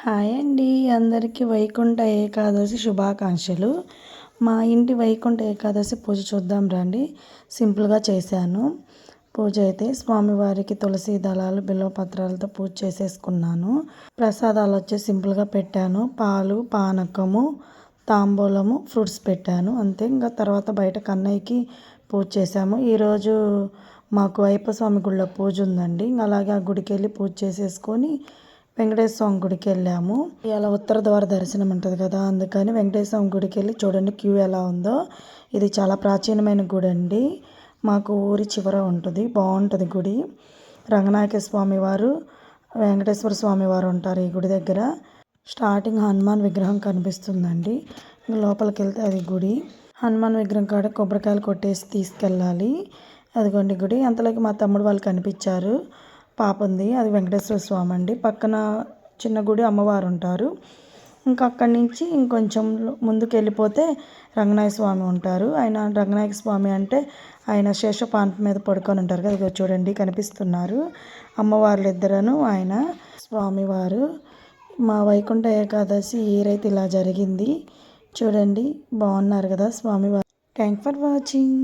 Hi అండి, అందరికీ వైకుంఠ ఏకాదశి శుభాకాంక్షలు. మా ఇంటి వైకుంఠ ఏకాదశి పూజ చూద్దాం రండి. సింపుల్గా చేశాను పూజ. అయితే స్వామివారికి తులసి దళాలు బిల్వపత్రాలతో పూజ చేసేసుకున్నాను. ప్రసాదాలు వచ్చేసి సింపుల్గా పెట్టాను. పాలు, పానకము, తాంబూలము, ఫ్రూట్స్ పెట్టాను అంతే. ఇంకా తర్వాత బయట కన్నయ్యకి పూజ చేశాము. ఈరోజు మాకు అయ్యప్ప స్వామి గుళ్ళో పూజ ఉందండి. అలాగే ఆ గుడికి వెళ్ళి పూజ చేసేసుకొని వెంకటేశ్వర స్వామి గుడికి వెళ్ళాము. ఇలా ఉత్తర ద్వార దర్శనం ఉంటుంది కదా, అందుకని వెంకటేశ్వర స్వామి గుడికి వెళ్ళి చూడండి క్యూ ఎలా ఉందో. ఇది చాలా ప్రాచీనమైన గుడి అండి. మాకు ఊరి చివర ఉంటుంది, బాగుంటుంది గుడి. రంగనాయక స్వామి వారు, వెంకటేశ్వర స్వామి వారు ఉంటారు ఈ గుడి దగ్గర. స్టార్టింగ్ హనుమాన్ విగ్రహం కనిపిస్తుందండి. లోపలికి వెళ్తే అది గుడి. హనుమాన్ విగ్రహం కాడ కొబ్బరికాయలు కొట్టేసి తీసుకెళ్ళాలి. అదిగోండి గుడి. అంతలోకి మా తమ్ముడు వాళ్ళు కనిపించారు. పాప ఉంది, అది వెంకటేశ్వర స్వామి అండి. పక్కన చిన్న గుడి అమ్మవారు ఉంటారు. ఇంకా అక్కడి నుంచి ఇంకొంచెం ముందుకు వెళ్ళిపోతే రంగనాయక స్వామి ఉంటారు. ఆయన రంగనాయక స్వామి అంటే ఆయన శేషపాన్పు మీద పడుకొని ఉంటారు కదా, చూడండి కనిపిస్తున్నారు అమ్మవార్లు ఇద్దరను ఆయన స్వామివారు. మా వైకుంఠ ఏకాదశి ఈరైతే ఇలా జరిగింది. చూడండి బాగున్నారు కదా స్వామివారు. Thank for watching.